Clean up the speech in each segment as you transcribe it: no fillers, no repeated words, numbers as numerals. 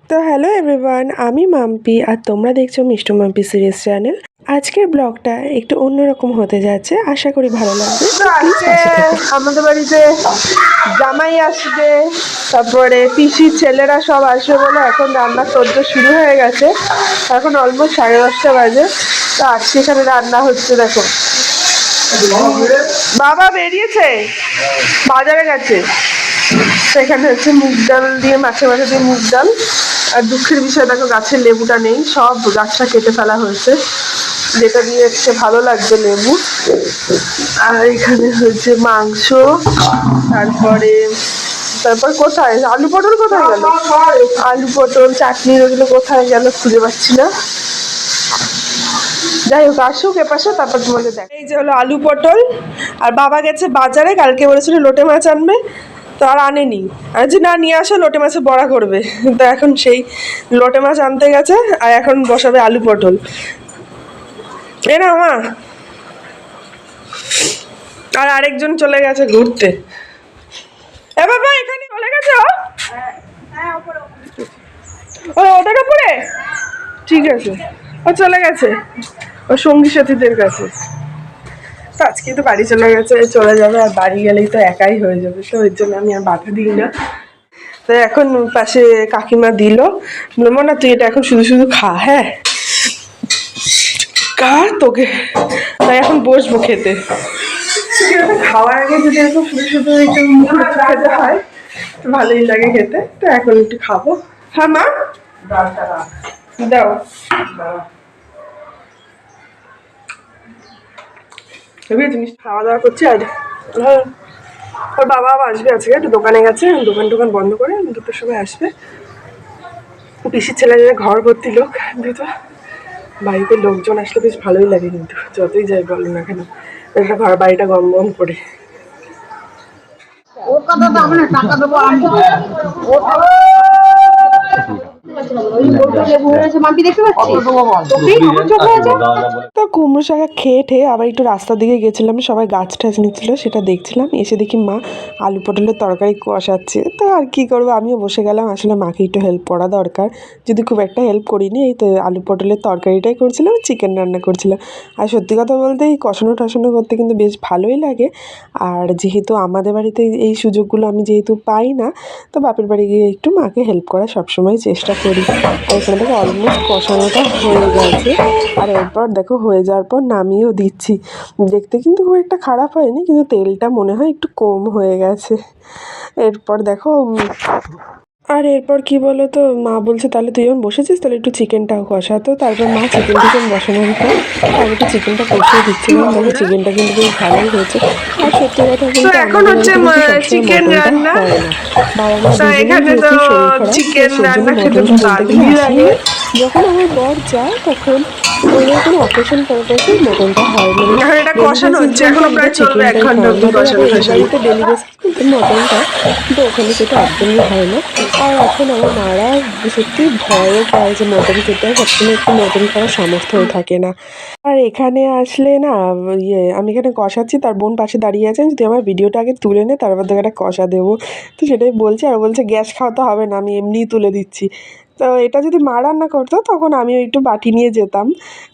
তো hello everyone, আমি মাম্পি আর তোমরা দেখছো মিষ্টু মাম্পি সিরিজ চ্যানেল। আজকের ব্লগটা একটু অন্যরকম হতে যাচ্ছে, আশা করি ভালো লাগবে। আজকে আমাদের বাড়িতে জামাই আসবে, তারপরে পিসির ছেলেরা সব আসবে বলে এখন রান্না তোড়জোড় শুরু হয়ে গেছে। এখন অলমোস্ট 10:30 বাজে। তো আজকে এখানে রান্না হচ্ছে, দেখো বাবা বেরিয়েছে, বাজারে গেছে। সেখানে হচ্ছে মুগ ডাল দিয়ে, মাছে মাছে দিয়ে মুগ ডাল। আর দুঃখের বিষয় দেখো, গাছের লেবুটা নেই, সব গাছটা কেটে ফেলা হয়েছে, যেটা দিয়ে হচ্ছে ভালো লাগবে লেবু। আর এখানে হচ্ছে মাংস, তারপরে তারপর কোথায় আলু পটল, কোথায় গেল আলু পটল চাটনি, ওগুলো কোথায় গেল খুঁজে পাচ্ছি না। যাই হোক, আসুক এপাশে, তারপর তোমাকে দেখ। এই যে হলো আলু পটল। আর বাবা গেছে বাজারে, কালকে বলেছিল লোটে মাছ আনবে, তো আর আনেনি। আর যে না নিয়ে আসে লোটে মাছে বড়া করবে, তো এখন সেই লোটে মাছ আনতে গেছে আর এখন বসাবে আলু পটল। এ না মা। আর আরেকজন চলে গেছে ঘুরতে। এ বাবা, এখানে চলে গেছে ও, ওটার উপরে ঠিক আছে, ও চলে গেছে ও সঙ্গী সাথীদের কাছে। তো আজকে তো বাড়ি চলে গেছে, চলে যাবে, আর বাড়ি গেলেই তো একাই হয়ে যাবে, তো ওই জন্য আমি আর বাধা দিই না। তো এখন পাশে কাকিমা দিল, বলবো না তুই এটা এখন শুধু শুধু খা, হ্যাঁ খা তোকে। তাই এখন বসবো খেতে। খাওয়ার আগে যদি এরকম শুধু শুধু একটু মুখে খেতে হয় তো ভালোই লাগে খেতে। তো এখন একটু খাবো। হ্যাঁ মা, দাও। তুমি খাওয়া দাওয়া করছি। আর ওর বাবা আসবে আজকে, একটু দোকানে গেছে, দোকান টোকান বন্ধ করে 2টোর সময় আসবে। পিসির ছেলে ঘর ভর্তি লোক, কিন্তু বাড়িতে লোকজন আসলে বেশ ভালোই লাগে, কিন্তু যতই যাই বলো না কেন একটা ঘর বাড়িটা গম গম করে। ওর কথা তো আমি টাকা দেবো আমি তো কুমড়ো শাক খেয়ে ঠেয়ে আবার একটু রাস্তার দিকে গেছিলাম, সবাই গাছ টাছ নিচ্ছিল, সেটা দেখছিলাম। এসে দেখি মা আলু পটলের তরকারি কষাচ্ছে। তো আর কি করবো, আমিও বসে গেলাম। আসলে মাকে একটু হেল্প করা দরকার, যদি খুব একটা হেল্প করিনি। এই তো আলু পটলের তরকারিটাই করছিলাম, চিকেন রান্না করছিলাম। আর সত্যি কথা বলতে এই কষানো টষানো করতে কিন্তু বেশ ভালোই লাগে। আর যেহেতু আমাদের বাড়িতে এই সুযোগগুলো আমি যেহেতু পাই না, তো বাপের বাড়ি গিয়ে একটু মাকে হেল্প করার সবসময় চেষ্টা করি। আর এখানে দেখো অলমোস্ট কষানোটা হয়ে গেছে। আর এরপর দেখো হয়ে যাওয়ার পর নামিয়েও দিচ্ছি। দেখতে কিন্তু খুব একটা খারাপ হয়নি, কিন্তু তেলটা মনে হয় একটু কম হয়ে গেছে। এরপর দেখো আর এরপর কি বলো তো, মা বলছে তাহলে তুই যখন বসেছিস তাহলে একটু চিকেনটাও কষা। তো তারপর মা চিকেন টিকেন বসানোর পর আমি একটু চিকেনটা কষিয়ে দিচ্ছিলাম। দেখো চিকেনটা কিন্তু বেশ ভালোই হয়েছে। আর সত্যি কথা বলতে আমাদের বাড়িতে কিন্তু সবসময় মটনটা হয় না। বাবা মা দুজনেই যেহেতু শরীর খারাপ, তো সেই জন্য মটনটা বলতে গেলে আসেই না। যখন আমার বর যায় তখন ওদের কোনো অকেশন পারপাসেই মটনটা হয়, মানে ডেলি বেসিস বলতে আমাদের চিকেনটাই হয়। আমাদের আবার এই বাড়িতে ডেলি বেসিস বলতে মটনটা, কিন্তু ওখানে সেটা একদমই হয় না। আর এখন আমার মারা সত্যি ভয়ও পায় যে মটন খেতে, আর সবসময় একটু মটন খাওয়ার সামর্থ্যও থাকে না। আর এখানে আসলে না আমি এখানে কষাচ্ছি, তার বোন পাশে দাঁড়িয়ে আছে, যদি আমার ভিডিওটা আগে তুলে নে তারপর তোকে একটা কষা দেবো। তো সেটাই বলছে, আর বলছে গ্যাস খাওয়াতে হবে না, আমি এমনিই তুলে দিচ্ছি। তো এটা যদি মা রান্না করতো তখন আমিও একটু বাটি নিয়ে যেতাম,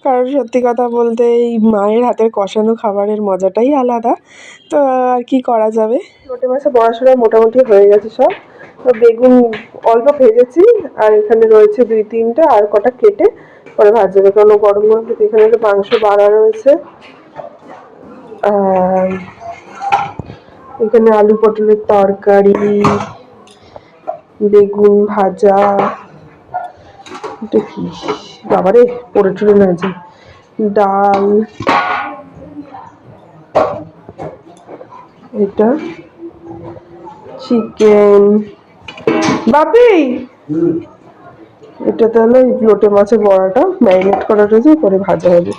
কারণ সত্যি কথা বলতে এই মায়ের হাতের কষানো খাবারের মজাটাই আলাদা। তো আর কি করা যাবে। লোটে মাছে পড়াশোনা মোটামুটি হয়ে গেছে সব। তো বেগুন অল্প ভেজেছি, আর এখানে রয়েছে 2-3টা, আর কটা কেটে পরে ভাজবে, কারণ গরম গরম খেতে। এখানে একটা মাংস বাড়া রয়েছে, আর এখানে আলু পটলের তরকারি, বেগুন ভাজা, এটা কি বাবারে পড়ে টড়ে না যায়, ডাল, এটা চিকেন। বাপি, এটা তাহলে লোটে মাছের বড়াটা ম্যারিনেট করা রয়েছে, পরে ভাজা হবে।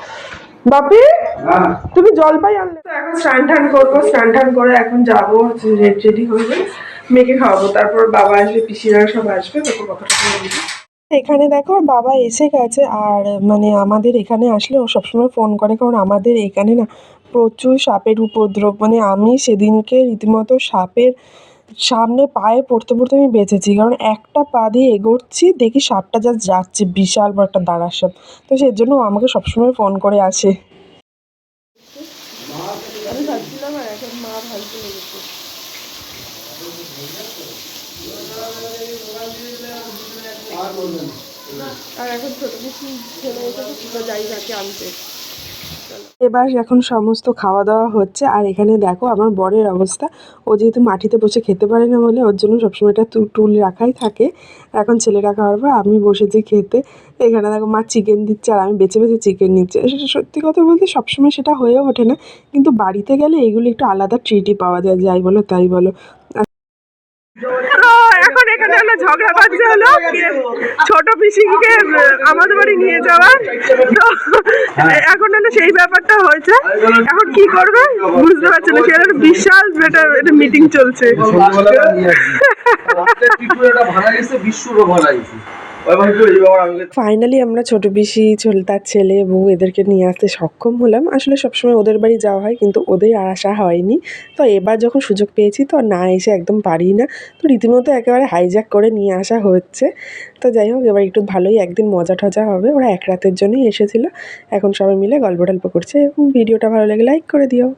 বাপি, তুমি জলপাই আনলে? তো এখন স্নান টান করবো, স্নান টান করে এখন যাবো, রেডি হয়ে মেয়েকে খাওয়াবো, তারপর বাবা আসবে, পিসিরা সব আসবে, তখন কথাটা বলবো। এখানে দেখো বাবা এসে গেছে। আর মানে আমাদের এখানে আসলে ও সবসময় ফোন করে, কারণ আমাদের এখানে না প্রচুর সাপের উপদ্রব। মানে আমি সেদিনকে রীতিমতো সাপের সামনে পায়ে পড়তে পড়তে আমি বেঁচেছি, কারণ একটা পা দিয়ে এগোচ্ছি দেখি সাপটা জাস্ট যাচ্ছে, বিশাল বড় একটা দাঁড়ার সাপ। তো সেজন্য ও আমাকে সবসময় ফোন করে আসে। আমি ভাবছিলাম আর এখন মা ভাবতে লেগেছে। আর এখন ছোট কিছু ছেলে এসে তো যাই যাকে আনতে। এবার এখন সমস্ত খাওয়া দাওয়া হচ্ছে, আর এখানে দেখো আমার বরের অবস্থা। ও যেহেতু মাটিতে বসে খেতে পারে না বলে ওর জন্য সবসময় একটা টুল রাখাই থাকে। এখন ছেলেরা খাওয়ার পর আমি বসেছি খেতে। এখানে দেখো মা চিকেন দিচ্ছে আর আমি বেছে বেছে চিকেন নিচ্ছি। সেটা সত্যি কথা বলতে সবসময় সেটা হয়ে ওঠে না, কিন্তু বাড়িতে গেলে এগুলো একটু আলাদা ট্রিটই পাওয়া যায়, যাই বলো তাই বলো। তো এখন এখানে হলো ঝগড়া বাজছে হলো ছোট পিসিকে আমাদের বাড়ি নিয়ে যাওয়ার। তো এখন হলো সেই ব্যাপারটা হয়েছে। এখন কি করবে বুঝতে পারছে না, সেটা বিশাল একটা মিটিং চলছে। ফাইনালি আমরা ছোট পিসি তার ছেলে বউ এদেরকে নিয়ে আসতে সক্ষম হলাম। আসলে সবসময় ওদের বাড়ি যাওয়া হয়, কিন্তু ওদের আর আসা হয়নি। তো এবার যখন সুযোগ পেয়েছি তো না এসে একদম পারি না। তো রীতিমতো একেবারে হাইজ্যাক করে নিয়ে আসা হচ্ছে। তো যাই হোক, এবার একটু ভালোই একদিন মজা টজা হবে। ওরা এক রাতের জন্যই এসেছিলো। এখন সবাই মিলে গল্প টল্প করছে। এবং ভিডিওটা ভালো লাগে লাইক করে দিও।